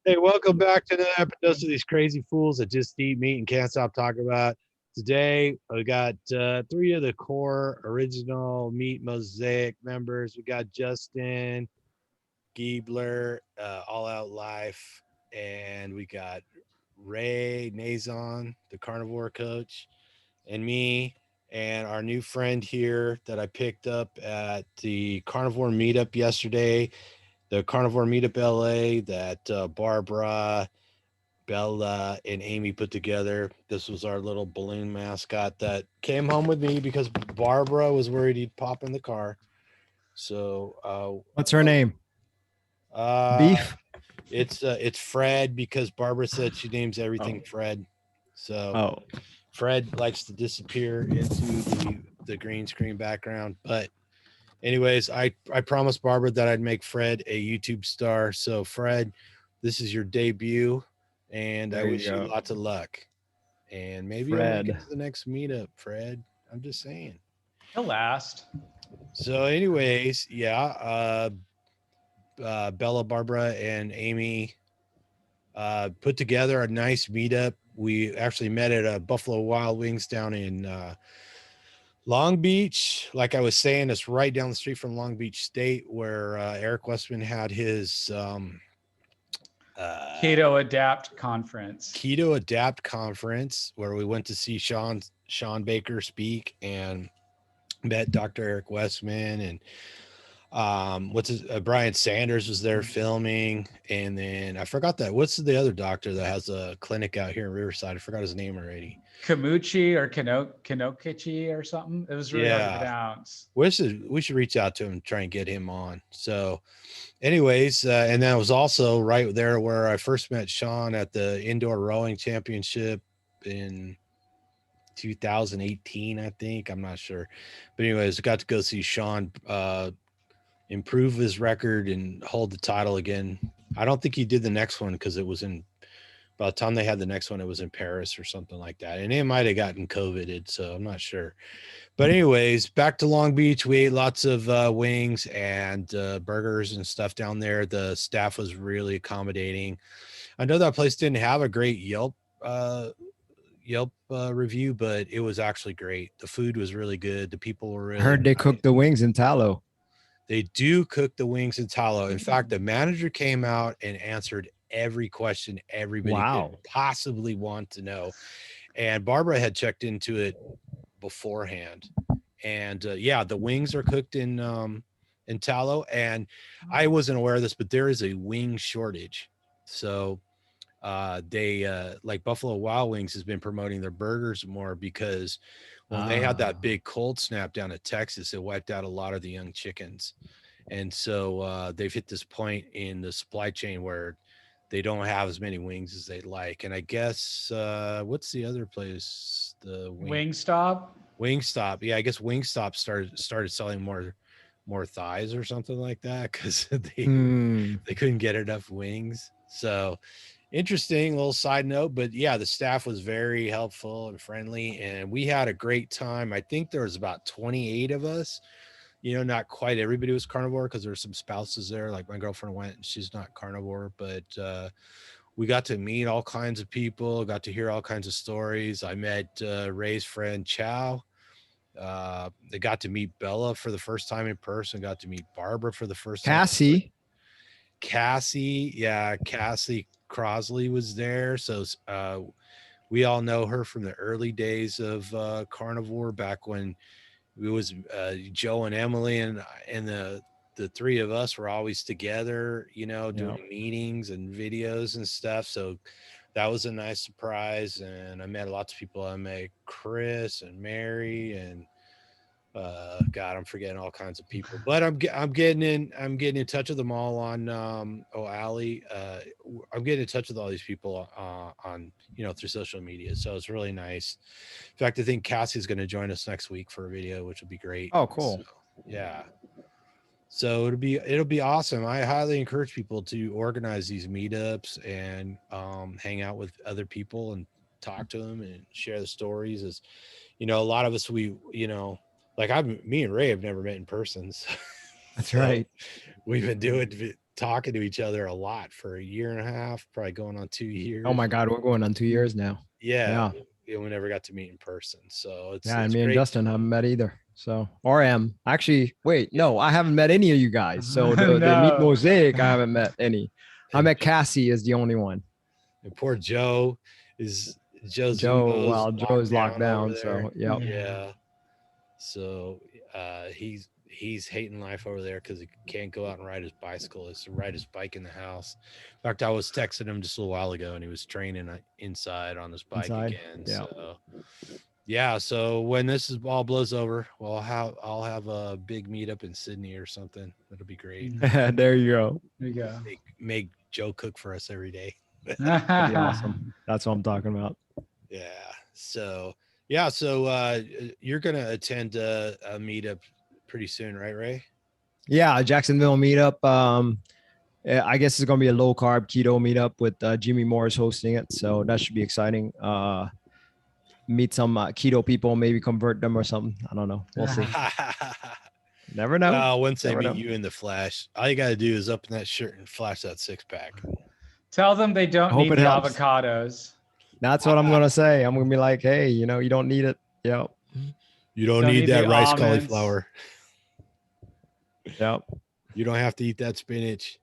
Hey, welcome back to another Epidodes of these crazy fools that just eat meat and can't stop talking about it. Today, we got three of the core original Meat Mosaic members. We got Justin, Giebler, All Out Life, and we got Ray Nazon, the carnivore coach, and me, and our new friend here that I picked up at the carnivore meetup yesterday, the carnivore meetup LA that Barbara, Bella, and Amy put together. This was our little balloon mascot that came home with me because Barbara was worried he'd pop in the car. So, What's her name? uh, Beef? it's Fred because Barbara said she names Oh, everything Fred. So oh, Fred likes to disappear into the green screen background. But anyways, I promised Barbara that I'd make Fred a YouTube star. So Fred, this is your debut, and I there you wish you go. lots of luck. And maybe you'll make it Fred. to the next meetup, Fred. I'm just saying. He'll last. So, anyways, yeah, Bella, Barbara, and Amy put together a nice meetup. We actually met at a Buffalo Wild Wings down in Long Beach. Like I was saying, it's right down the street from Long Beach State, where Eric Westman had his uh, Keto Adapt Conference. Keto Adapt conference, where we went to see Sean Baker speak and met Dr. Eric Westman, and Brian Sanders was there filming. And then I forgot that, what's the other doctor that has a clinic out here in Riverside? I forgot his name already. Kamuchi or Kinokichi or something. It was really hard to Yeah, pronounce. we should reach out to him and try and get him on. So anyways, and that was also right there where I first met Sean at the indoor rowing championship in 2018, I think. I'm not sure, but anyways, got to go see Sean improve his record and hold the title again. I don't think he did the next one because it was in, by the time they had the next one, it was in Paris or something like that, and it might have gotten COVIDed, so I'm not sure. But anyways, back to Long Beach. We ate lots of wings and burgers and stuff down there. The staff was really accommodating. I know that place didn't have a great Yelp review, but it was actually great. The food was really good. The people were I really heard they nice. cook the wings in tallow. They do cook the wings in tallow. In fact, the manager came out and answered every question everybody could Wow. possibly want to know. And Barbara had checked into it beforehand. And yeah, the wings are cooked in tallow. And I wasn't aware of this, but there is a wing shortage. So they like Buffalo Wild Wings has been promoting their burgers more because when they had that Ah. big cold snap down in Texas, it wiped out a lot of the young chickens. And so they've hit this point in the supply chain where they don't have as many wings as they'd like. And I guess what's the other place? The Wingstop. Wingstop. Yeah, I guess Wingstop started selling more thighs or something like that because Hmm. they couldn't get enough wings. So interesting little side note, but yeah, the staff was very helpful and friendly, and we had a great time. I think there was about 28 of us. Not quite everybody was carnivore because there were some spouses there. Like my girlfriend went and she's not carnivore, but we got to meet all kinds of people, got to hear all kinds of stories. I met Ray's friend Chow. They got to meet Bella for the first time in person, got to meet Barbara for the first time. Cassie. Cassie, yeah, Cassie Crosley was there. So we all know her from the early days of carnivore, back when it was Joe and Emily, and the three of us were always together, Yeah. doing meetings and videos and stuff. So that was a nice surprise. And I met lots of people. I met Chris and Mary and God, I'm forgetting all kinds of people, but I'm getting in touch with them all on O'Alley. I'm getting in touch with all these people on through social media, so it's really nice. In fact, I think Cassie's going to join us next week for a video, which will be great. Oh, So cool. yeah, so it'll be awesome. I highly encourage people to organize these meetups and hang out with other people and talk to them and share the stories. As a lot of us, like me and Ray have never met in person, so, That's so right. we've been doing talking to each other a lot for a year and a half, probably going on 2 years. Oh my God, we're going on 2 years now. Yeah. We never got to meet in person. So it's Yeah, and it's me and great. Justin haven't met either. So, or am actually, wait, no, I haven't met any of you guys. So the Meat No. Mosaic, I haven't met any. I And- met Cassie is the only one. And poor Joe's Joe, well, Joe's locked over down. there. So, yep. Yeah. So he's hating life over there because he can't go out and ride his bicycle. Is to ride his bike in the house. In fact, I was texting him just a little while ago, and he was training inside on his bike again. Yeah. So yeah. So when this is all blows over, well, I'll have a big meetup in Sydney or something. That'll be great. There you go. There you go. Make Joe cook for us every day. That'd be awesome. That's what I'm talking about. Yeah. So yeah. So you're gonna attend a meetup pretty soon, right, Ray? Yeah, Jacksonville meetup. I guess it's gonna be a low carb keto meetup with Jimmy Morris hosting it, so that should be exciting. Meet some keto people, maybe convert them or something. I don't know. We'll see. Never know. Well, once they Never meet know. you in the flash, all you gotta do is open that shirt and flash that 6-pack. Tell them they don't Hope need it the helps. avocados. That's what I'm gonna say. I'm gonna be like, hey, you don't need it. Yep. You don't Don't need need that the rice almonds. cauliflower. Yep. You don't have to eat that spinach.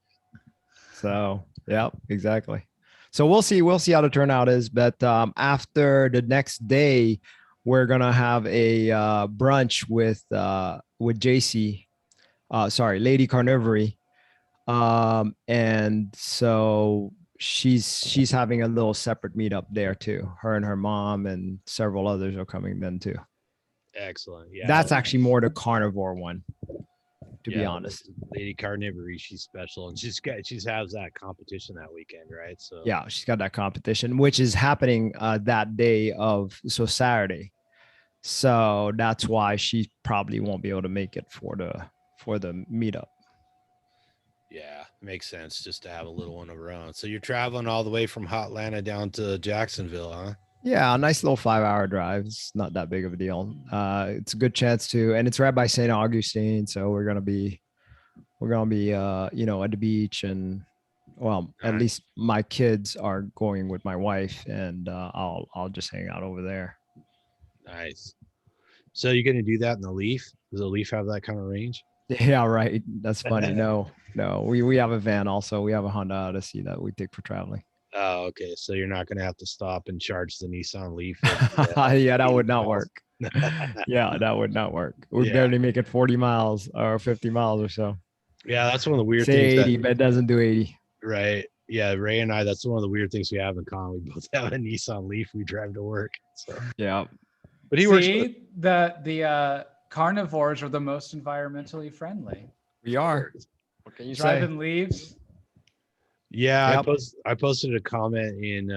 So, yep, exactly. So we'll see how the turnout is. But after the next day, we're gonna have a brunch with JC. Sorry, Lady Carnivory. And so she's having a little separate meetup there too. Her and her mom and several others are coming then too. Excellent. Yeah. That's actually more the carnivore one, to be Yeah, honest. Lady Carnivory, she's special, and she has that competition that weekend, right? So Yeah, she's got that competition, which is happening that day so Saturday. So that's why she probably won't be able to make it for the meetup. yeah, makes sense just to have a little one of her own. So you're traveling all the way from Hotlanta down to Jacksonville, huh? Yeah, a nice little 5-hour drive. It's not that big of a deal. It's a good chance and it's right by St. Augustine, so we're gonna be at the beach, and well, at Nice. least my kids are going with my wife, and I'll just hang out over there. Nice. So you're gonna do that in the Leaf? Does the Leaf have that kind of range? Yeah, right. That's funny. No, we have a van also. We have a Honda Odyssey that we take for traveling. Oh, okay. So you're not gonna have to stop and charge the Nissan Leaf. Yeah, that would not work. Yeah, that would not work. We Yeah. barely make it 40 miles or 50 miles or so. Yeah, that's one of the weird Say things. 80, but it doesn't do 80. Right. Yeah, Ray and I, that's one of the weird things we have in common. We both have a Nissan Leaf we drive to work. So Yeah. but he works for See, the carnivores are the most environmentally friendly. We are. What can you say? Driving leaves. Yeah, Yep. I posted a comment in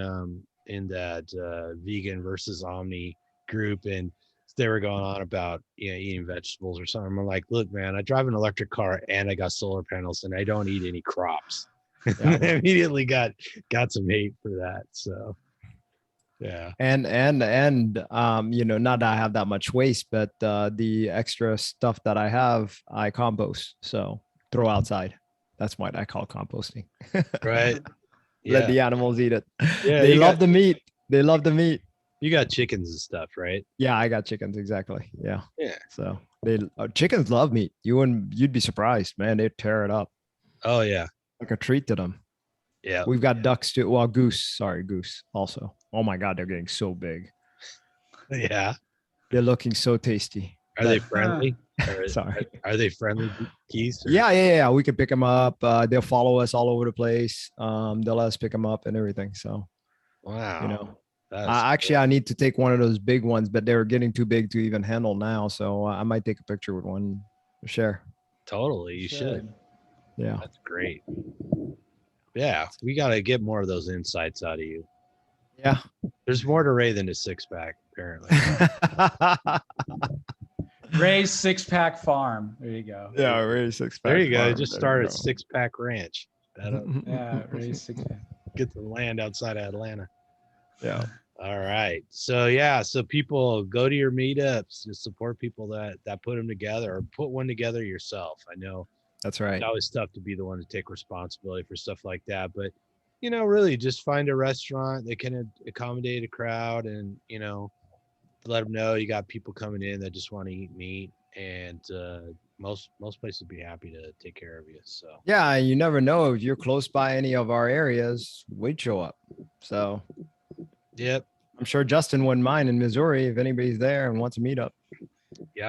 that vegan versus omni group, and they were going on about eating vegetables or something. I'm like, look, man, I drive an electric car and I got solar panels and I don't eat any crops. Yeah. I immediately got some hate for that. So yeah. And not that I have that much waste, but the extra stuff that I have, I compost. So throw outside. That's what I call composting. Right. Let the animals eat it. Yeah, They you love got- the meat. They love the meat. You got chickens and stuff, right? Yeah, I got chickens. Exactly. Yeah. Yeah. So chickens love meat. You'd be surprised, man. They tear it up Oh yeah. like a treat to them. Yeah. We've got ducks too. Well, goose also. Oh my God, they're getting so big. Yeah. They're looking so tasty. Are they friendly? Sorry. Are they friendly geese? or- Yeah. We can pick them up. They'll follow us all over the place. They'll let us pick them up and everything. So, Wow. That's actually, I need to take one of those big ones, but they're getting too big to even handle now. So I might take a picture with one to share. totally. You should. Yeah. That's great. Yeah, we got to get more of those insights out of you. Yeah. There's more to Ray than a 6-pack, apparently. Ray's 6-pack farm. There you go. Yeah, really 6-pack. There you go. farm. Just There start you a go. 6-pack ranch. That'll Yeah, Ray's 6-pack. get the land outside of Atlanta. Yeah. All right. So yeah, so people go to your meetups to support people that put them together, or put one together yourself. I know That's right. It's always tough to be the one to take responsibility for stuff like that. But, really just find a restaurant that can accommodate a crowd and, let them know you got people coming in that just want to eat meat. And most places would be happy to take care of you. So, Yeah, you never know if you're close by any of our areas, we'd show up. So yep. I'm sure Justin wouldn't mind in Missouri if anybody's there and wants to meet up. Yeah,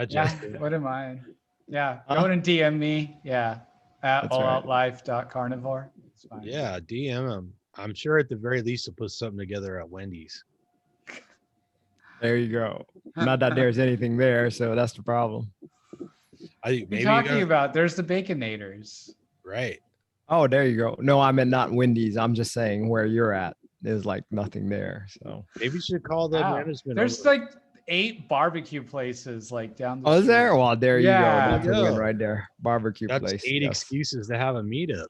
Yeah, Justin. wouldn't mind. Yeah, Huh? go and DM me. Yeah, at That's right. alloutlife.carnivore. It's fine. Yeah, DM him. I'm sure at the very least he'll put something together at Wendy's. There you go. Not that there's anything there, so that's the problem. I think What are maybe you talking about? There's the Baconators. right. Oh, there you go. No, I meant not Wendy's. I'm just saying where you're at. There's like nothing there. So Maybe you should call the Wow. management. There's over. like 8 barbecue places like down the oh, is street. there? Well, there you Yeah. go. That's a There you win go. right there. Barbecue That's place. 8 Yes, excuses to have a meetup.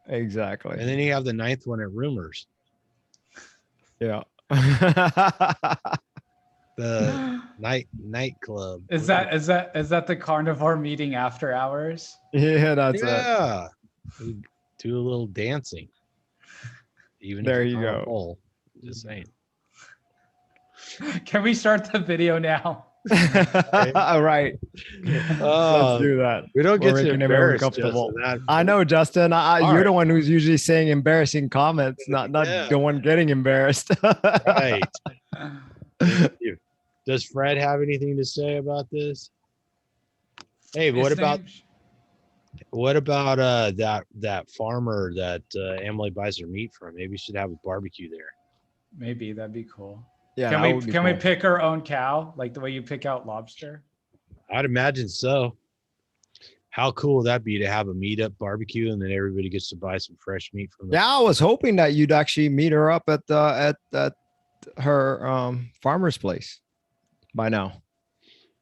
exactly. And then you have the 9th one at Rumors. Yeah. The nightclub. Is that the carnivore meeting after hours? Yeah, that's it. Yeah. We do a little dancing. Even There if it's you on a go. pole. Just saying. Can we start the video now? All right. Let's do that. We don't We're get to making everyone embarrass comfortable. Justin. I know, Justin. All You're the right. one who's usually saying embarrassing comments, not Yeah. the one getting embarrassed. Right. Thank you. Does Fred have anything to say about this? Hey, what about that farmer that Emily buys her meat from? Maybe we should have a barbecue there. Maybe that'd be cool. Yeah, Can that we would be can we cool. pick our own cow like the way you pick out lobster? I'd imagine so. How cool would that be to have a meetup barbecue and then everybody gets to buy some fresh meat from the Yeah, I was hoping that you'd actually meet her up at her farmer's place by now.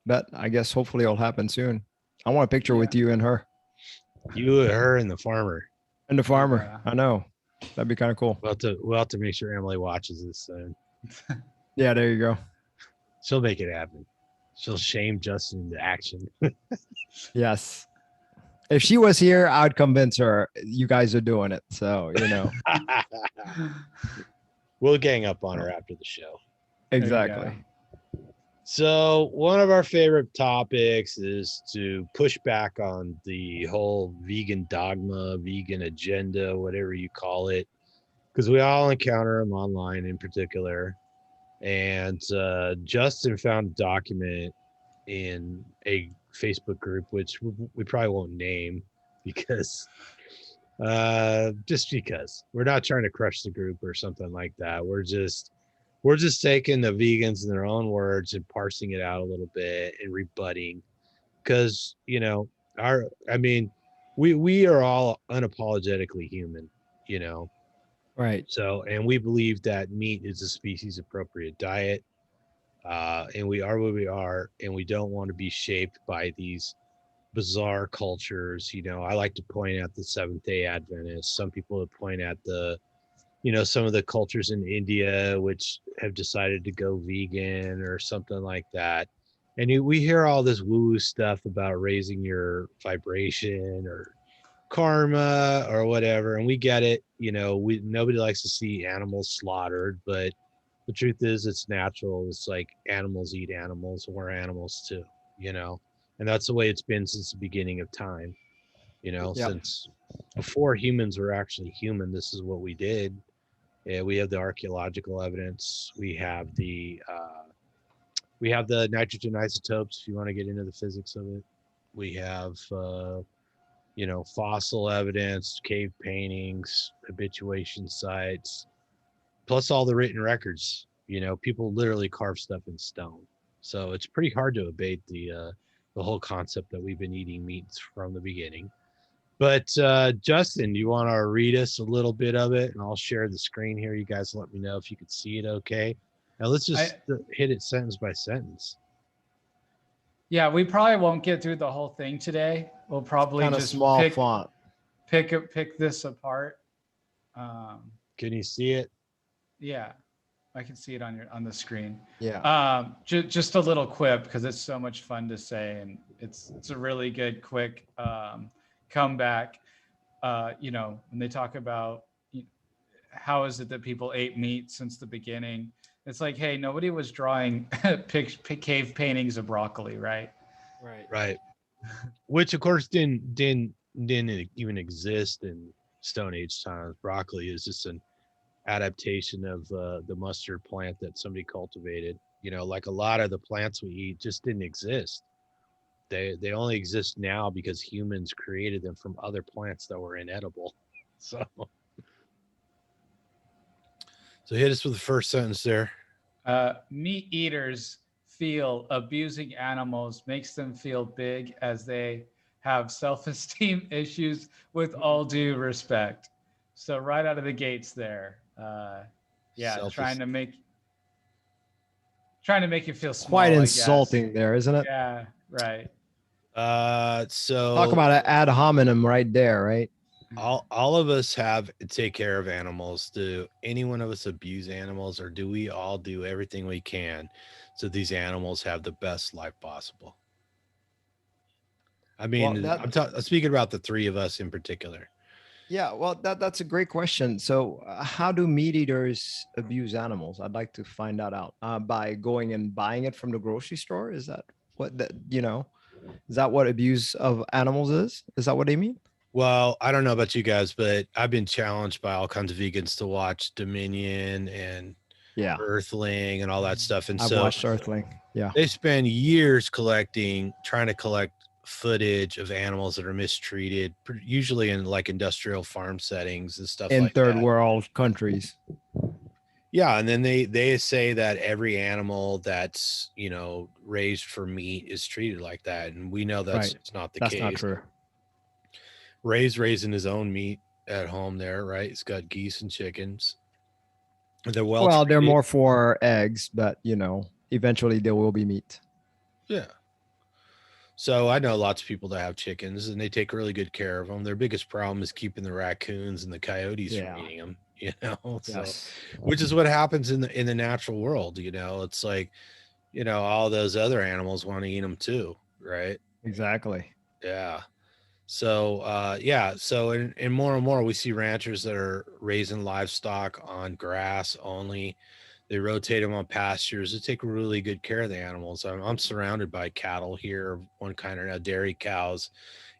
But I guess hopefully it'll happen soon. I want a picture with you and her you, her, and the farmer. and the farmer. Yeah. I know. That'd be kind of cool. We'll have to make sure Emily watches this soon. Yeah, there you go. She'll make it happen. She'll shame Justin into action. Yes. If she was here, I'd convince her you guys are doing it. So, We'll gang up on her after the show. exactly. So one of our favorite topics is to push back on the whole vegan dogma, vegan agenda, whatever you call it, because we all encounter them online in particular. And Justin found a document in a Facebook group, which we probably won't name because just because we're not trying to crush the group or something like that. We're just taking the vegans in their own words and parsing it out a little bit and rebutting, because we are all unapologetically human, Right. so, and we believe that meat is a species appropriate diet, and we are what we are, and we don't want to be shaped by these bizarre cultures. I like to point at the Seventh-day Adventists. Some people would point at the some of the cultures in India which have decided to go vegan or something like that. And we hear all this woo-woo stuff about raising your vibration or karma or whatever, and we get it. Nobody likes to see animals slaughtered, but the truth is it's natural. It's like animals eat animals, and we're animals too, and that's the way it's been since the beginning of time. Yep. Since before humans were actually human, this is what we did. Yeah, we have the archaeological evidence. We have the nitrogen isotopes, if you want to get into the physics of it. We have fossil evidence, cave paintings, habituation sites, plus all the written records. People literally carve stuff in stone. So it's pretty hard to abate the whole concept that we've been eating meats from the beginning. But Justin, do you want to read us a little bit of it? And I'll share the screen here. You guys let me know if you could see it okay. Now let's just hit it sentence by sentence. Yeah, we probably won't get through the whole thing today. We'll probably Kind of just small font. pick this apart. Can you see it? Yeah, I can see it on the screen. Yeah. Just a little quip because it's so much fun to say, and it's a really good quick comeback. When they talk about how is it that people ate meat since the beginning, it's like, hey, nobody was drawing cave paintings of broccoli, right? Right. Which of course didn't even exist in Stone Age times. Broccoli is just an adaptation of the mustard plant that somebody cultivated. Like a lot of the plants we eat just didn't exist. They only exist now because humans created them from other plants that were inedible. So hit us with the first sentence there. Meat eaters feel abusing animals makes them feel big as they have self-esteem issues, with all due respect. So right out of the gates there, trying to make you feel small, Quite I guess. insulting there, isn't it? Yeah, right. So Talk about an ad hominem right there, right? all of us have to take care of animals. Do any one of us abuse animals, or do we all do everything we can so these animals have the best life possible? I mean, Well, I'm speaking about the three of us in particular. yeah, well, that's a great question. So, how do meat eaters abuse animals? I'd like to find that out. By going and buying it from the grocery store? Is that what that Is that what abuse of animals is? Is that what they mean? Well, I don't know about you guys, but I've been challenged by all kinds of vegans to watch Dominion and Yeah, Earthling and all that stuff. And I've so watched Earthling. Yeah, they spend years trying to collect footage of animals that are mistreated, usually in like industrial farm settings and stuff in like third that. world countries. Yeah, and then they say that every animal that's raised for meat is treated like that, and we know that's Right. not the That's case. not true. Ray's raising his own meat at home there, right? He's got geese and chickens. They're Well, they're treated. more for eggs, but eventually there will be meat. Yeah. So I know lots of people that have chickens, and they take really good care of them. Their biggest problem is keeping the raccoons and the coyotes Yeah. from eating them. So Yes. which is what happens in the natural world. It's like all those other animals want to eat them too, right? Exactly. Yeah. So so and more and more we see ranchers that are raising livestock on grass only. They rotate them on pastures. They take really good care of the animals. I'm surrounded by cattle here, one kind or another, dairy cows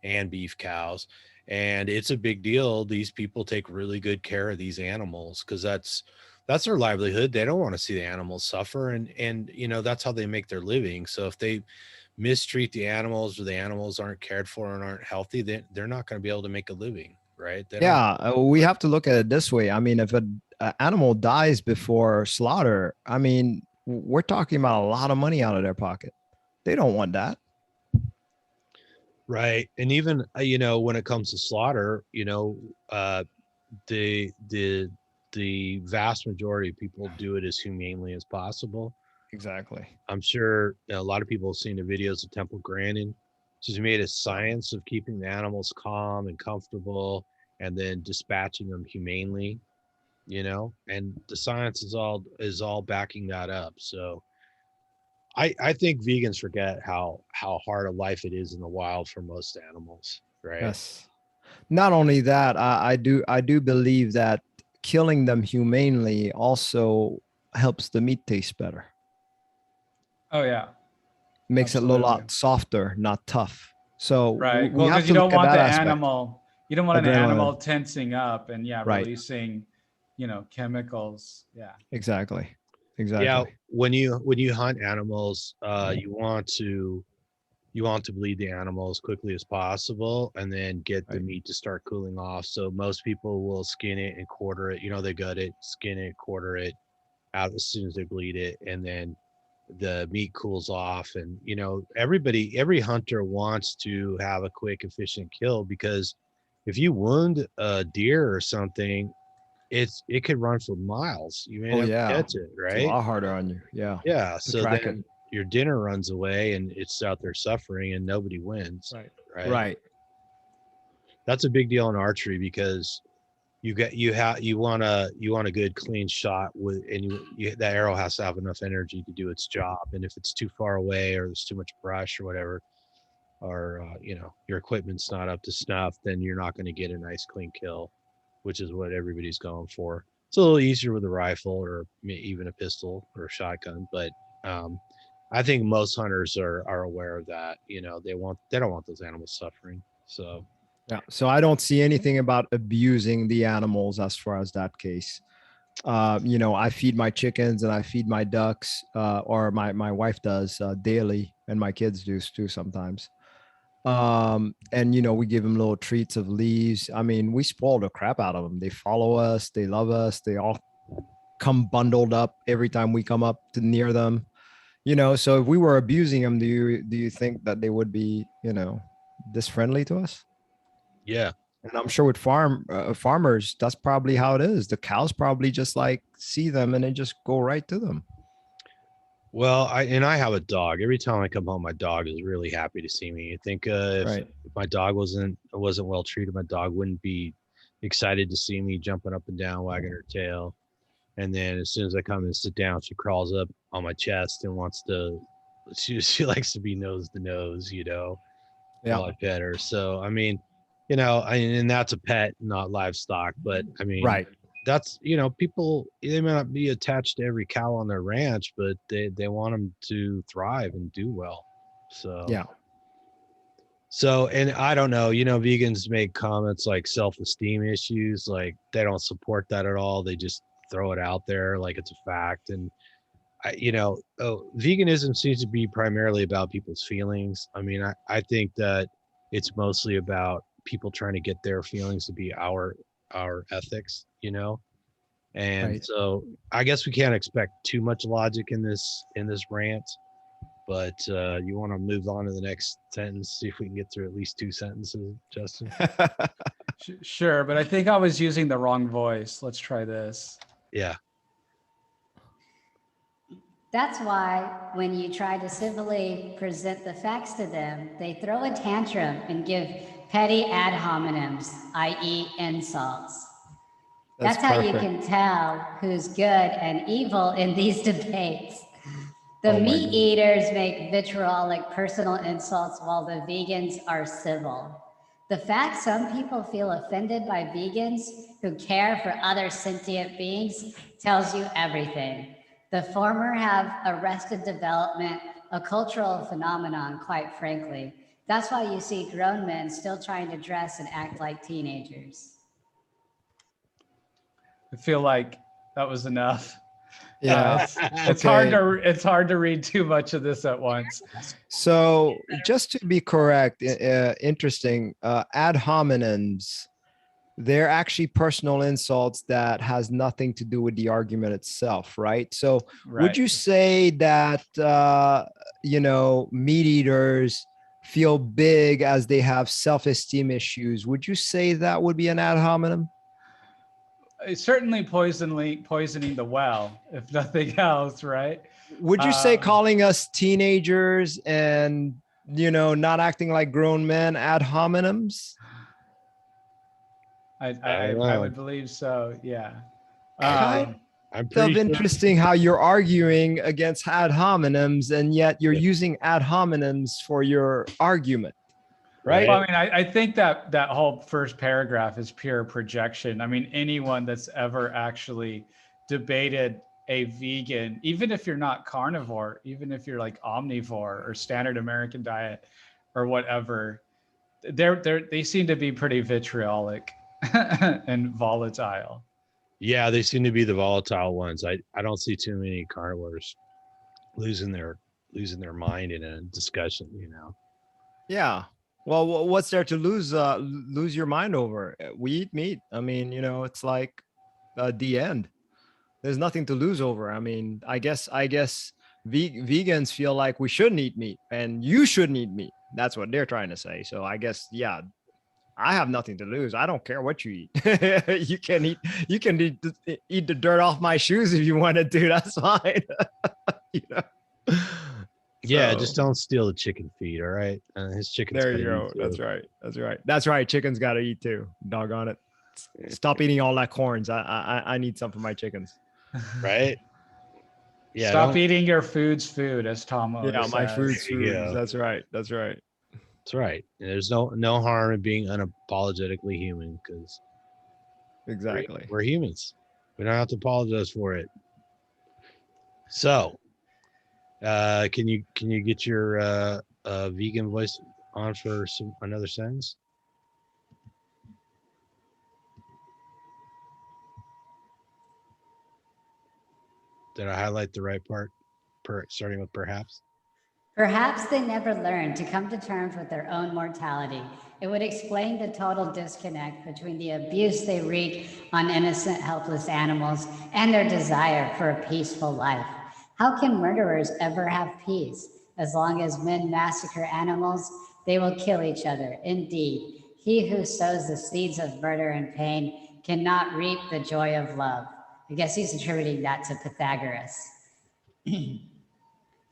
and beef cows, and it's a big deal. These people take really good care of these animals because that's their livelihood. They don't want to see the animals suffer, and that's how they make their living. So if they mistreat the animals, or the animals aren't cared for and aren't healthy, then they're not going to be able to make a living, right? Yeah, we have to look at it this way. I mean, if an animal dies before slaughter, I mean, we're talking about a lot of money out of their pocket. They don't want that. Right. And even when it comes to slaughter, the vast majority of people do it as humanely as possible. Exactly. I'm sure a lot of people have seen the videos of Temple Grandin. She's made a science of keeping the animals calm and comfortable, and then dispatching them humanely, and the science is all backing that up. So I think vegans forget how hard a life it is in the wild for most animals, right? Yes. Not only that, I do believe that killing them humanely also helps the meat taste better. Oh yeah, Makes it a absolutely. lot softer, not tough. So Right. we Well, have because to you don't look at want that the aspect. animal. You don't want an Adrenaline. animal tensing up and Right. releasing, chemicals. Yeah. Exactly. Yeah, when you hunt animals, you want to bleed the animal as quickly as possible, and then get the Right. meat to start cooling off. So most people will skin it and quarter it. They gut it, skin it, quarter it out as soon as they bleed it, and then the meat cools off. And every hunter wants to have a quick, efficient kill, because if you wound a deer or something, it could run for miles. You may never catch it, It's a right? lot harder on you. Yeah. Yeah. So track then your dinner runs away, and it's out there suffering, and nobody wins. Right. That's a big deal in archery, because you want a good clean shot and that arrow has to have enough energy to do its job. And if it's too far away, or there's too much brush or whatever, your equipment's not up to snuff, then you're not going to get a nice clean kill, which is what everybody's going for. It's a little easier with a rifle or even a pistol or a shotgun, but I think most hunters are aware of that. They don't want those animals suffering. So Yeah. So I don't see anything about abusing the animals as far as that case. I feed my chickens and I feed my ducks, or my wife does daily, and my kids do too sometimes. And we give them little treats of leaves. I mean, we spoil the crap out of them. They follow us, they love us, they all come bundled up every time we come up to near them. So if we were abusing them, do you think that they would be, this friendly to us? yeah. And I'm sure with farmers, that's probably how it is. The cows probably just like see them and they just go right to them. Well, I have a dog. Every time I come home, my dog is really happy to see me. I think if my dog wasn't well treated, my dog wouldn't be excited to see me jumping up and down, wagging her tail. And then as soon as I come and sit down, she crawls up on my chest and wants to. She likes to be nose to nose, while I pet her. So I mean, and that's a pet, not livestock. But I mean, right. That's people, they may not be attached to every cow on their ranch, but they want them to thrive and do well. So yeah. So, and I don't know, vegans make comments like self-esteem issues, like they don't support that at all. They just throw it out there like it's a fact. And veganism seems to be primarily about people's feelings. I mean, I think that it's mostly about people trying to get their feelings to be our ethics, and Right. so I guess we can't expect too much logic in this rant, but you want to move on to the next sentence, see if we can get through at least 2 sentences, Justin. Sure, but I think I was using the wrong voice. Let's try this. Yeah. That's why when you try to civilly present the facts to them, they throw a tantrum and give petty ad hominems, i.e. insults. That's how you can tell who's good and evil in these debates. The meat eaters make vitriolic personal insults while the vegans are civil. The fact some people feel offended by vegans who care for other sentient beings tells you everything. The former have arrested development, a cultural phenomenon, quite frankly. That's why you see grown men still trying to dress and act like teenagers. I feel like that was enough. Yeah. It's hard to read too much of this at once. So just to be correct, interesting, ad hominems, they're actually personal insults that has nothing to do with the argument itself, right? So would you say that, meat eaters feel big as they have self-esteem issues? Would you say that would be an ad hominem? It's certainly poisoning the well, if nothing else, right? Would you say calling us teenagers and, not acting like grown men ad hominems? I would believe so. Yeah. I'm pretty interesting how you're arguing against ad hominems and yet you're using ad hominems for your argument, right? Well, I mean, I think that whole first paragraph is pure projection. I mean, anyone that's ever actually debated a vegan, even if you're not carnivore, even if you're like omnivore or standard American diet or whatever, they seem to be pretty vitriolic and volatile. Yeah, they seem to be the volatile ones. I don't see too many carnivores losing their mind in a discussion, Yeah. Well, what's there to lose your mind over? We eat meat. I mean, it's like the end. There's nothing to lose over. I mean, I guess vegans feel like we shouldn't eat meat and you shouldn't eat meat. That's what they're trying to say. So I guess, yeah, I have nothing to lose. I don't care what you eat. You can eat the dirt off my shoes if you want to do. That's fine. Yeah, just don't steal the chicken feed. All right. His chicken's there you go. That's right. Chicken's got to eat too. Doggone it. Stop eating all that corns. I need some for my chickens. Right. Yeah. Stop eating your food's food, as Tom always my says. food's food. That's right. That's right. And there's no harm in being unapologetically human because Exactly. we're humans. We don't have to apologize for it. So, can you get your vegan voice on for another sentence? Did I highlight the right part? Starting with perhaps. Perhaps they never learned to come to terms with their own mortality. It would explain the total disconnect between the abuse they wreak on innocent, helpless animals and their desire for a peaceful life. How can murderers ever have peace? As long as men massacre animals, they will kill each other. Indeed, he who sows the seeds of murder and pain cannot reap the joy of love. I guess he's attributing that to Pythagoras.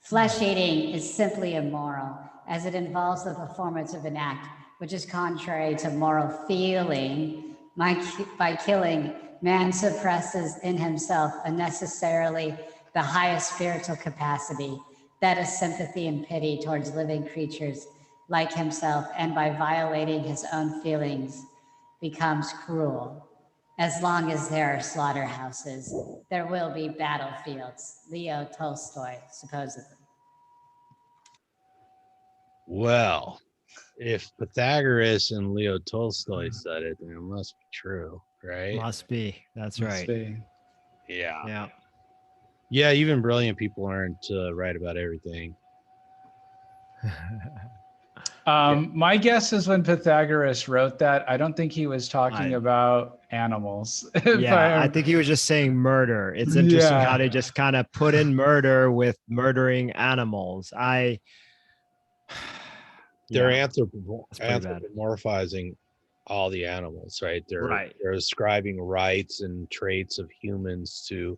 Flesh eating is simply immoral, as it involves the performance of an act which is contrary to moral feeling. By killing, man suppresses in himself unnecessarily the highest spiritual capacity, that is sympathy and pity towards living creatures like himself, and by violating his own feelings, becomes cruel. As long as there are slaughterhouses, there will be battlefields. Leo Tolstoy, supposedly. Well, if Pythagoras and Leo Tolstoy said it, then it must be true, right? Must be. That's Must right. be. Yeah. Yeah. Even brilliant people aren't right about everything. My guess is when Pythagoras wrote that, I don't think he was talking about animals. Yeah, I think he was just saying murder. It's interesting how they just kind of put in murder with murdering animals. They're Yeah, anthropomorphizing all the animals, right? They're ascribing rights and traits of humans to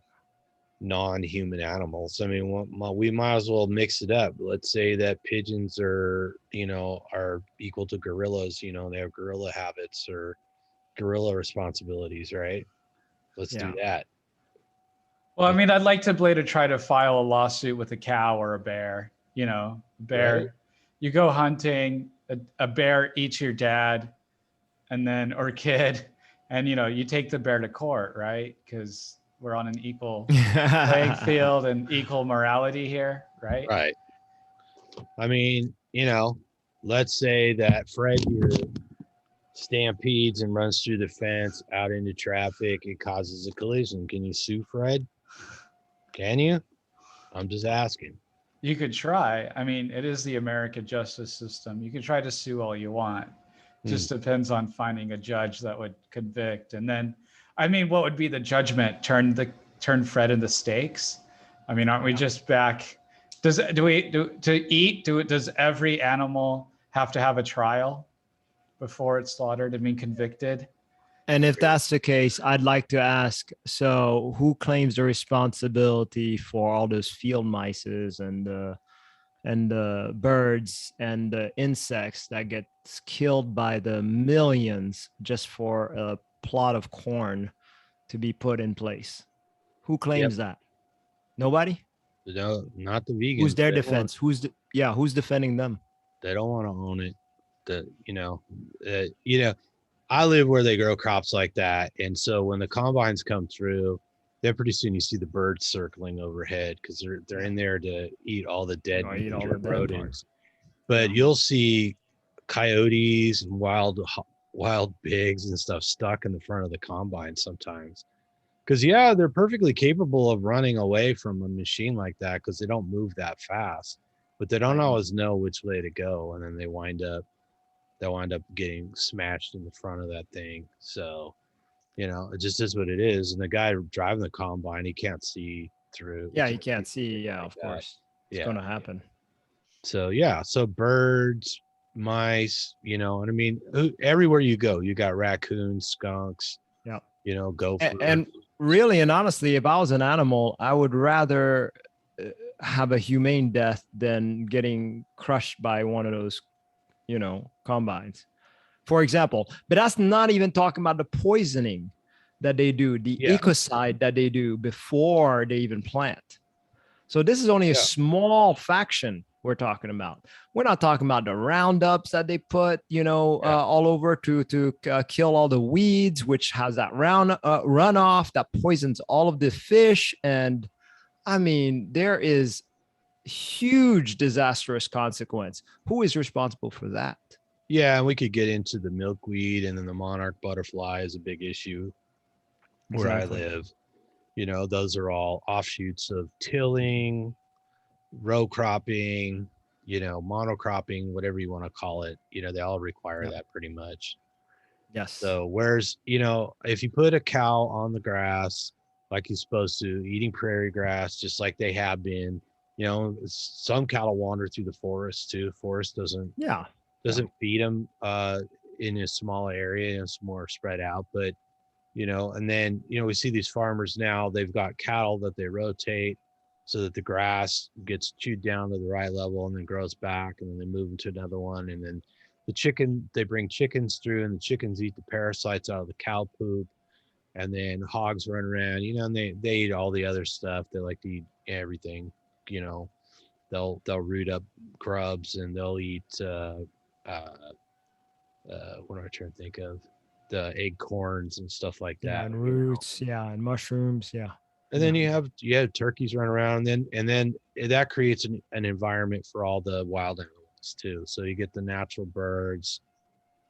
non-human animals. I mean, we might as well mix it up. Let's say that pigeons are equal to gorillas. They have gorilla habits or gorilla responsibilities, right? Let's do that. Well, I mean, I'd like to try to file a lawsuit with a cow or a bear. Bear. Right? You go hunting, a bear eats your dad, or kid, and you take the bear to court, right? Because we're on an equal playing field and equal morality here, right? Right. I mean, let's say that Fred here stampedes and runs through the fence out into traffic. It causes a collision. Can you sue Fred? Can you? I'm just asking. You could try. I mean, it is the American justice system. You can try to sue all you want. Just depends on finding a judge that would convict. And then, I mean, what would be the judgment? Turn Fred into steaks? I mean, aren't we just back? Does every animal have to have a trial before it's slaughtered and being convicted? And if that's the case, I'd like to ask, so who claims the responsibility for all those field mices and the birds and the insects that get killed by the millions just for a plot of corn to be put in place? Who claims that? Nobody? No, not the vegans. Who's their defense? Who's defending them? They don't want to own it. I live where they grow crops like that. And so when the combines come through, then pretty soon you see the birds circling overhead because they're in there to eat all the dead rodents. But you'll see coyotes and wild pigs and stuff stuck in the front of the combine sometimes. Because they're perfectly capable of running away from a machine like that because they don't move that fast. But they don't always know which way to go, and then they wind up getting smashed in the front of that thing. So, it just is what it is. And the guy driving the combine, he can't see through. Yeah, he can't see. Yeah, of course. It's going to happen. So, so birds, mice, and I mean, everywhere you go, you got raccoons, skunks, gophers. And really and honestly, if I was an animal, I would rather have a humane death than getting crushed by one of those combines, for example. But that's not even talking about the poisoning that they do, the ecocide that they do before they even plant. So this is only a small fraction we're talking about. We're not talking about the roundups that they put, all over to kill all the weeds, which has that runoff that poisons all of the fish. And I mean, there is huge disastrous consequence. Who is responsible for that? Yeah, and we could get into the milkweed, and then the monarch butterfly is a big issue where I live. Those are all offshoots of tilling, row cropping, monocropping, whatever you want to call it. They all require that pretty much. Yes. So if you put a cow on the grass like you're supposed to, eating prairie grass just like they have been, some cattle wander through the forest too. Forest doesn't feed them in a small area, it's more spread out. But and then we see these farmers now, they've got cattle that they rotate so that the grass gets chewed down to the right level and then grows back, and then they move into another one. And then they bring chickens through, and the chickens eat the parasites out of the cow poop. And then hogs run around, and they eat all the other stuff. They like to eat everything. They'll root up grubs, and they'll eat what am I trying to think of? The acorns and stuff like that. And roots, and mushrooms, And then you have turkeys run around, and then that creates an environment for all the wild animals too. So you get the natural birds,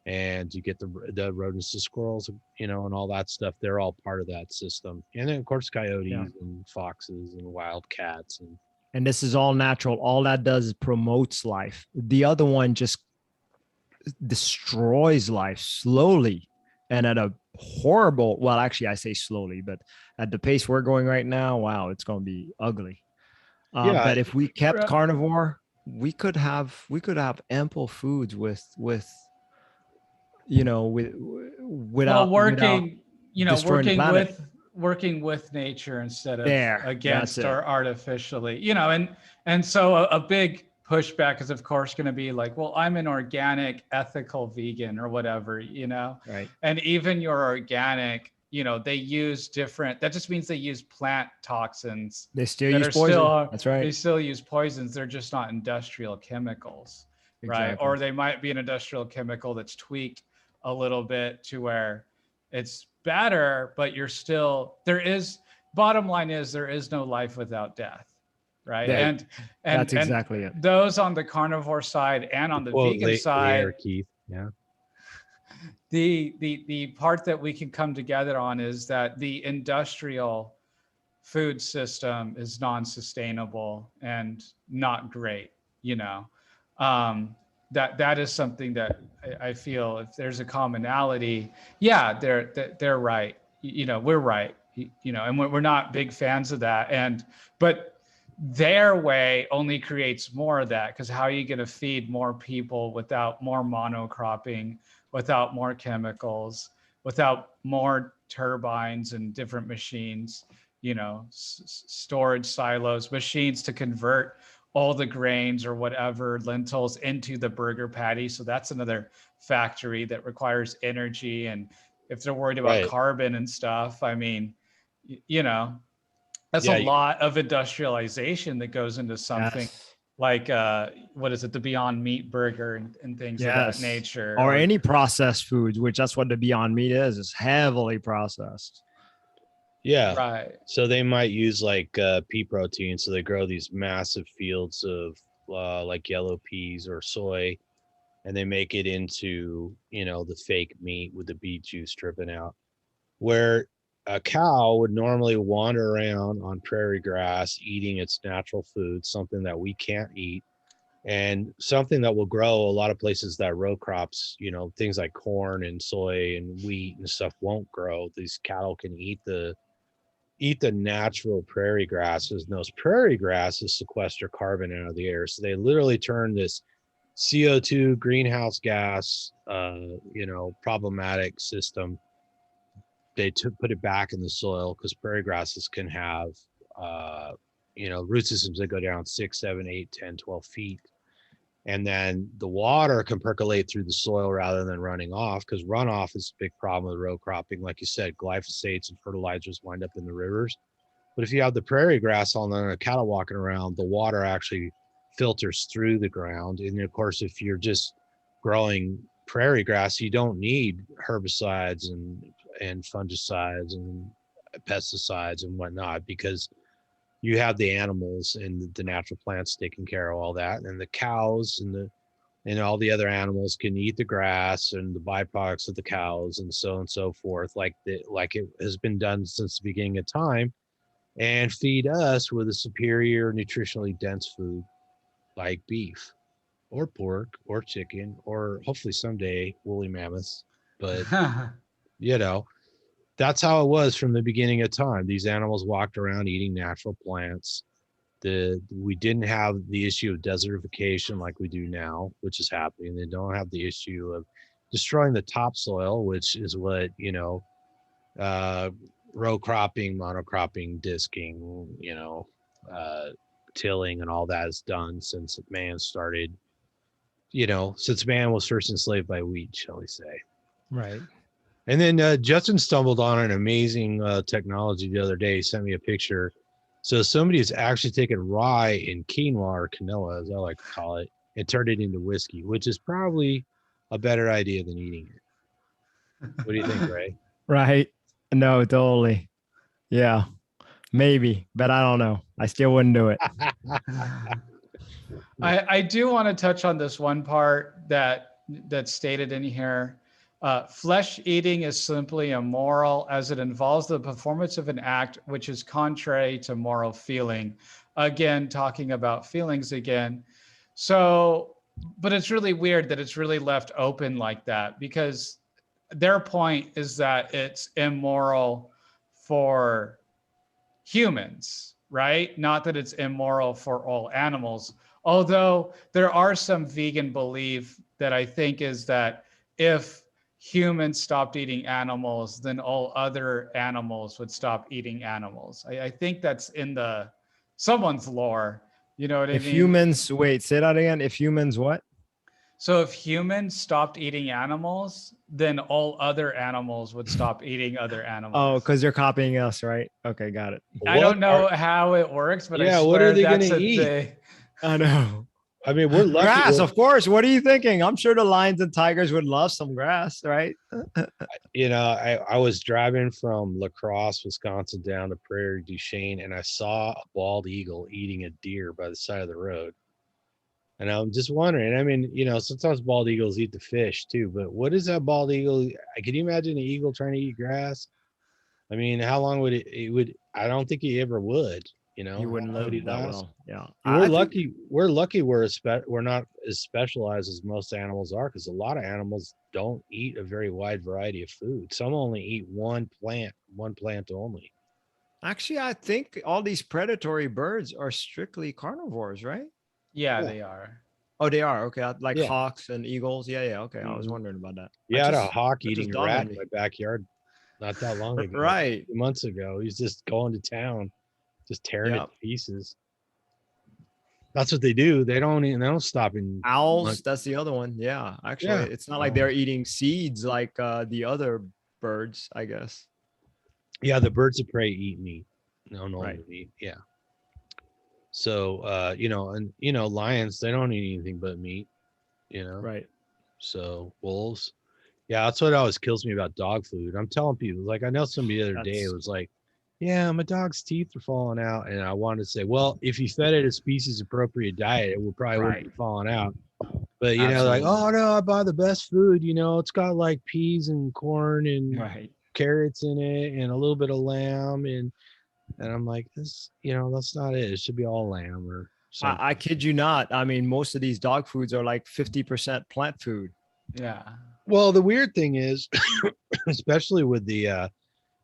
and you get the rodents, the squirrels, and all that stuff. They're all part of that system. And then of course coyotes and foxes and wildcats. And this is all natural. All that does is promotes life. The other one just destroys life slowly and at a horrible, well, actually I say slowly, but at the pace we're going right now, wow, it's going to be ugly. But if we kept carnivore, we could have ample foods without working with nature instead of against or artificially, and so a big pushback is of course going to be like, well, I'm an organic, ethical vegan or whatever, right? And even your organic, they use different, that just means they use plant toxins. They still use poison. That's right. They still use poisons. They're just not industrial chemicals, right? Or they might be an industrial chemical that's tweaked a little bit to where it's better, but bottom line is there is no life without death. Right. And that's exactly it. Those on the carnivore side and on the vegan side, Keith. Yeah. The part that we can come together on is that the industrial food system is non-sustainable and not great. That is something that I feel if there's a commonality, they're right. We're right. And we're not big fans of that. But their way only creates more of that, because how are you going to feed more people without more monocropping, without more chemicals, without more turbines and different machines, storage silos, machines to convert all the grains or whatever, lentils into the burger patty. So that's another factory that requires energy. And if they're worried about carbon and stuff, I mean, that's a lot of industrialization that goes into something like, what is it? The Beyond Meat burger and things of that nature. Or any processed foods, which that's what the Beyond Meat is heavily processed. Yeah. Right. So they might use like pea protein. So they grow these massive fields of like yellow peas or soy, and they make it into, the fake meat with the beet juice dripping out, where a cow would normally wander around on prairie grass eating its natural food, something that we can't eat, and something that will grow a lot of places that row crops, things like corn and soy and wheat and stuff won't grow. These cattle can eat the natural prairie grasses, and those prairie grasses sequester carbon out of the air. So they literally turn this CO2 greenhouse gas, problematic system. They put it back in the soil, because prairie grasses can have, root systems that go down 6, 7, 8, 10, 12 feet. And then the water can percolate through the soil rather than running off, because runoff is a big problem with row cropping. Like you said, glyphosates and fertilizers wind up in the rivers. But if you have the prairie grass on there and a cattle walking around, the water actually filters through the ground. And of course, if you're just growing prairie grass, you don't need herbicides and fungicides and pesticides and whatnot, because you have the animals and the natural plants taking care of all that, and the cows and all the other animals can eat the grass and the byproducts of the cows and so on and so forth, like it has been done since the beginning of time, and feed us with a superior nutritionally dense food like beef or pork or chicken, or hopefully someday woolly mammoths. But that's how it was from the beginning of time. These animals walked around eating natural plants. We didn't have the issue of desertification like we do now, which is happening. They don't have the issue of destroying the topsoil, which is what, row cropping, monocropping, disking, tilling and all that is done since man started, since man was first enslaved by wheat, shall we say. Right. And then Justin stumbled on an amazing technology the other day. He sent me a picture. So somebody has actually taken rye and quinoa, or quinoa, as I like to call it, and turned it into whiskey, which is probably a better idea than eating it. What do you think, Ray? Right. No, totally. Yeah, maybe, but I don't know. I still wouldn't do it. I do want to touch on this one part that's stated in here. Flesh eating is simply immoral as it involves the performance of an act which is contrary to moral feeling. Again, talking about feelings again. So, but it's really weird that it's really left open like that, because their point is that it's immoral for humans, right? Not that it's immoral for all animals. Although there are some vegan belief that I think is that if humans stopped eating animals, then all other animals would stop eating animals. I think that's in someone's lore. You know what I If mean? humans, wait, say that again. If humans, what? So if humans stopped eating animals, then all other animals would stop eating other animals. Oh, because they're copying us, right? Okay, got it. I don't know how it works, but I what are swear they that's gonna a eat? thing. I know. I mean, we're lucky. Grass, of course. What are you thinking? I'm sure the lions and tigers would love some grass, right? I was driving from La Crosse, Wisconsin down to Prairie du Chien, and I saw a bald eagle eating a deer by the side of the road. And I'm just wondering, I mean, sometimes bald eagles eat the fish too, but what is that bald eagle? Can you imagine an eagle trying to eat grass? I mean, how long would it would, I don't think he ever would, You wouldn't how long would he live that last? well. Yeah. We're I think- lucky. We're not as specialized as most animals are, because a lot of animals don't eat a very wide variety of food. Some only eat one plant only. Actually, I think all these predatory birds are strictly carnivores, right? Yeah, Yeah. they are. Oh, they are. Okay. Like Yeah. hawks and eagles. Yeah. Yeah. Okay. I was Mhm. wondering about that. Yeah, I had a just- hawk that just eating a dawned on rat in me. my backyard not that long ago. Right. A few months ago. He's just going to town, just tearing it Yeah. to pieces. That's what they do. They don't stop in Owls. That's the other one. Yeah. Actually, Yeah. it's not like they're eating seeds like the other birds, I guess. Yeah, the birds of prey eat meat. No Right. meat. Yeah. So lions, they don't eat anything but meat, Right. So wolves. Yeah, that's what always kills me about dog food. I'm telling people, like, I know somebody the other day That's- was like, yeah, my dog's teeth are falling out. And I wanted to say, well, if you fed it a species appropriate diet, it would probably wouldn't be falling out. But like, Absolutely. oh no, I buy the best food, it's got like peas and corn and Right. carrots in it and a little bit of lamb, and I'm like, this, that's not it. It should be all lamb or something. I kid you not. I mean, most of these dog foods are like 50% plant food. Yeah. Well, the weird thing is, especially with the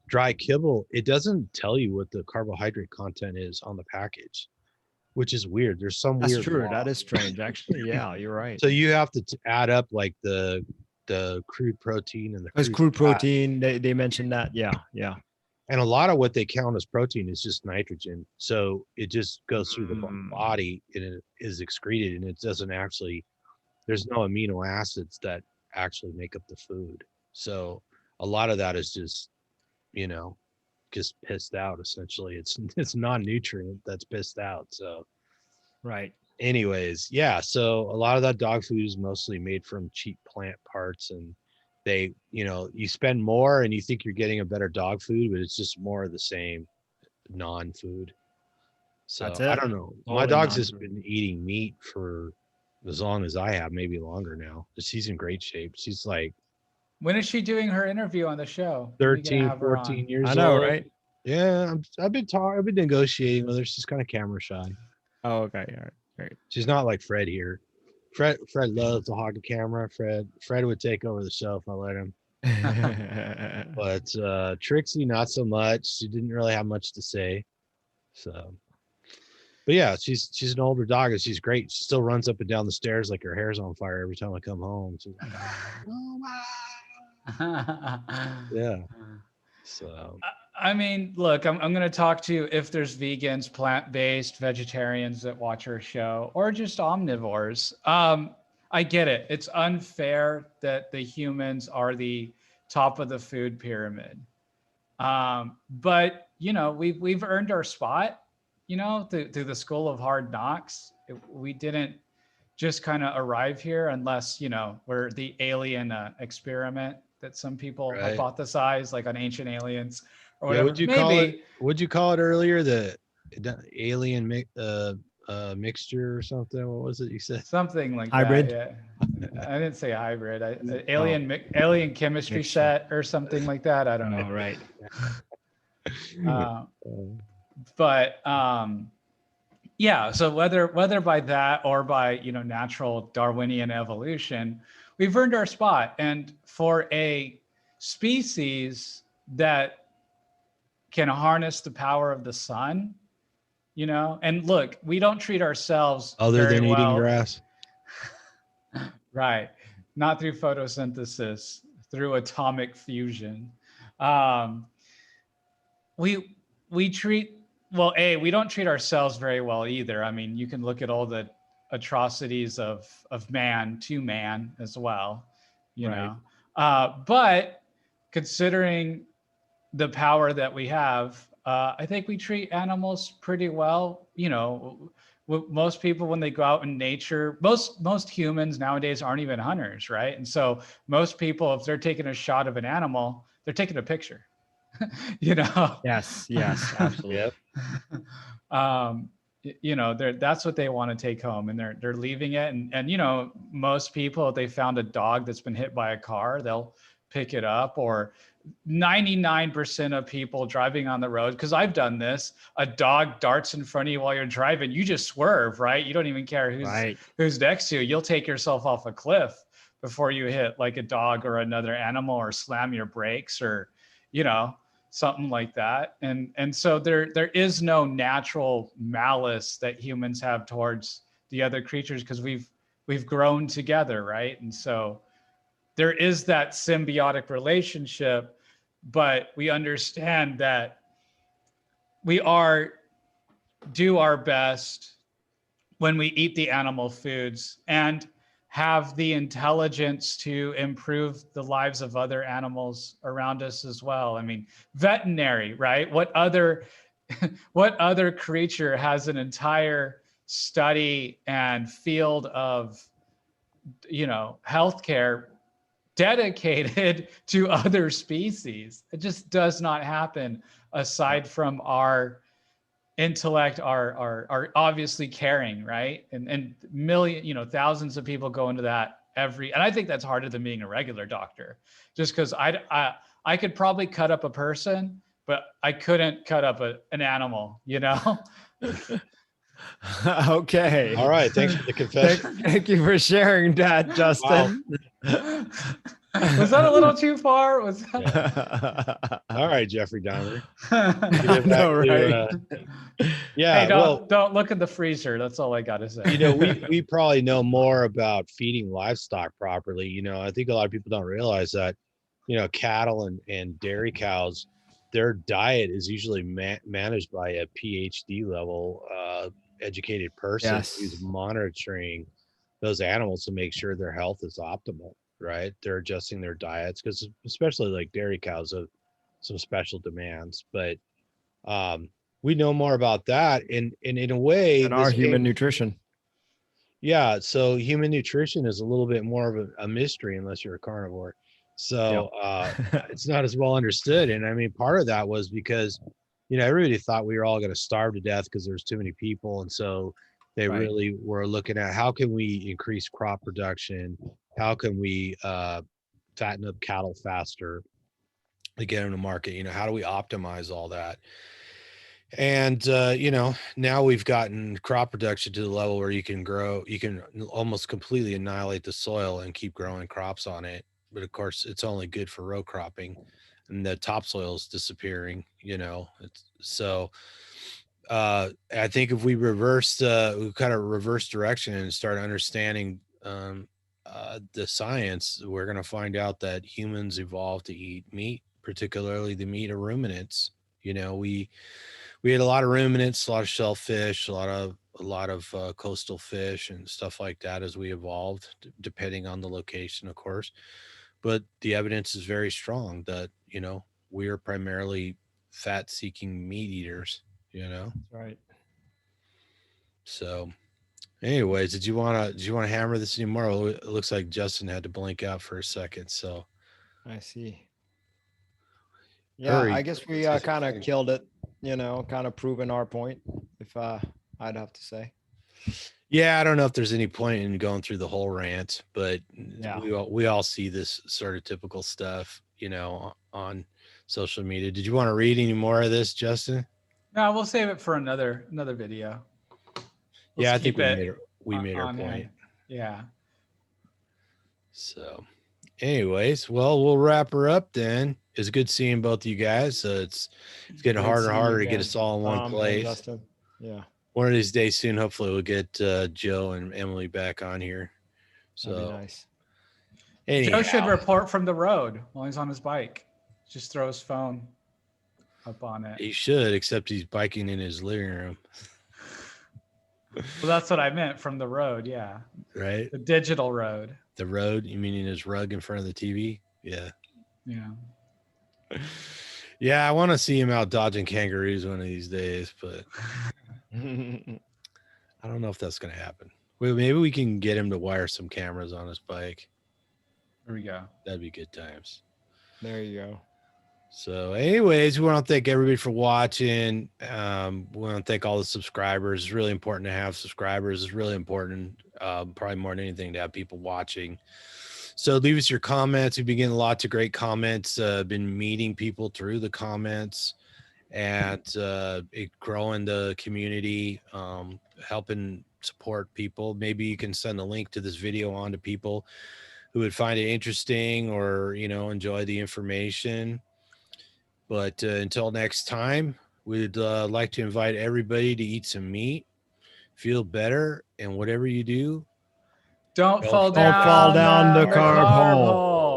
dry kibble, it doesn't tell you what the carbohydrate content is on the package, which is weird. There's some That's weird true. law. That is strange. Actually, yeah, you're right. So you have to add up like the crude protein and the Because crude fat. protein, they mentioned that. Yeah, yeah. And a lot of what they count as protein is just nitrogen. So it just goes through the Mm. body and it is excreted, and it doesn't actually, there's no amino acids that actually make up the food. So a lot of that is just, just pissed out essentially. It's non-nutrient that's pissed out. So Right. anyways, yeah. So a lot of that dog food is mostly made from cheap plant parts, and they, you spend more and you think you're getting a better dog food, but it's just more of the same non-food. That's So I it. don't know. My Totally dog's just non-food. been eating meat for as long as I have, maybe longer now. She's in great shape. She's like When is she doing her interview on the show? When are we gonna 13, have her 14 on? years I know, old. right? Yeah, I've been negotiating with her. She's kind of camera shy. Oh, okay. All right. She's not like Fred here. Fred loves to hog the camera. Fred would take over the show if I let him. All right. But Trixie, not so much. She didn't really have much to say. So, but yeah, she's an older dog and she's great. She still runs up and down the stairs like her hair's on fire every time I come home. She's like, oh my. Yeah. So I mean, look, I'm going to talk to you if there's vegans, plant-based, vegetarians that watch our show, or just omnivores. I get it. It's unfair that the humans are the top of the food pyramid. But we've earned our spot. Through the school of hard knocks. We didn't just kind of arrive here unless we're the alien experiment that some people right. hypothesize, like on Ancient Aliens or Yeah, whatever. Maybe what'd you call it earlier? The alien mixture or something? What was it you said? something like Hybrid? that. Yeah, I didn't say hybrid. Oh. Alien chemistry Mixture. set or something like that. I don't know. All right. But yeah, so whether by that or by natural Darwinian evolution, we've earned our spot. And for a species that can harness the power of the sun, and look, we don't treat ourselves Other very than eating well. grass. Right, not through photosynthesis, through atomic fusion. We treat, well, we don't treat ourselves very well either. I mean, you can look at all the atrocities of man to man as well, Right. but considering the power that we have, I think we treat animals pretty well. Most people, when they go out in nature, most humans nowadays aren't even hunters, right? And so most people, if they're taking a shot of an animal, they're taking a picture. Yes, absolutely. Yep. That's what they want to take home, and they're leaving it. And most people, if they found a dog that's been hit by a car, they'll pick it up. Or 99% of people driving on the road, because I've done this, a dog darts in front of you while you're driving, you just swerve, right? You don't even care who's next to you. You'll take yourself off a cliff before you hit like a dog or another animal, or slam your brakes, or something like that. And so there is no natural malice that humans have towards the other creatures, because we've grown together, right? And so there is that symbiotic relationship, but we understand that we do our best when we eat the animal foods and have the intelligence to improve the lives of other animals around us as well. I mean, veterinary, right? What other creature has an entire study and field of healthcare dedicated to other species? It just does not happen aside from our intellect, are obviously caring, right? And thousands of people go into that and I think that's harder than being a regular doctor, just because I could probably cut up a person, but I couldn't cut up an animal. Okay. All right. Thanks for the confession. Thank you for sharing that, Justin. Was that a little too far? Was that... All right, Jeffrey Dahmer. No, right? Yeah. Hey, don't look at the freezer. That's all I got to say. We probably know more about feeding livestock properly. I think a lot of people don't realize that, cattle and dairy cows, their diet is usually managed by a PhD level educated person who's monitoring those animals to make sure their health is optimal, right? They're adjusting their diets, because especially like dairy cows have some special demands. But we know more about that, and in a way, And our human nutrition. Yeah, so human nutrition is a little bit more of a mystery unless you're a carnivore. So it's not as well understood. And I mean, part of that was because, everybody thought we were all going to starve to death because there's too many people. And so they Right. really were looking at how can we increase crop production? How can we fatten up cattle faster to get them to market? How do we optimize all that? And now we've gotten crop production to the level where you can almost completely annihilate the soil and keep growing crops on it. But of course, it's only good for row cropping, and the topsoil is disappearing. I think if we kind of reverse direction and start understanding the science, we're going to find out that humans evolved to eat meat, particularly the meat of ruminants. We had a lot of ruminants, a lot of shellfish, a lot of coastal fish and stuff like that as we evolved, depending on the location, of course. But the evidence is very strong that we are primarily fat-seeking meat eaters. That's right. So, anyways, did you want to hammer this anymore? Well, it looks like Justin had to blink out for a second. So, I see. Yeah, hurry. I guess we kind of killed it, kind of proven our point, if I'd have to say. Yeah, I don't know if there's any point in going through the whole rant, but Yeah. we all see this sort of typical stuff, on social media. Did you want to read any more of this, Justin? No, we'll save it for another video. Yeah, I think keep we made our on point. hand. Yeah. So, anyways, well, we'll wrap her up then. It's good seeing both of you guys. It's getting Great harder and seeing you harder to again, get us all in one Tom and place. Justin. Yeah. One of these days soon, hopefully we'll get Joe and Emily back on here. That'd be So nice. Joe should anyhow, report from the road while he's on his bike. Just throw his phone up on it. he should, except he's biking in his living room. Well, that's what I meant, from the road. Yeah. Right? The digital road. The road, you mean in his rug in front of the TV? Yeah. Yeah. Yeah, I want to see him out dodging kangaroos one of these days, but I don't know if that's going to happen. Well, maybe we can get him to wire some cameras on his bike. There we go. That'd be good times. There you go. So anyways, we want to thank everybody for watching. We want to thank all the subscribers. It's really important to have subscribers. It's really important, probably more than anything, to have people watching. So leave us your comments. We've been getting lots of great comments. Been meeting people through the comments and growing the community, helping support people. Maybe you can send a link to this video on to people who would find it interesting or, enjoy the information. But until next time, we'd like to invite everybody to eat some meat, feel better, and whatever you do, Don't fall Don't fall down the carb hole.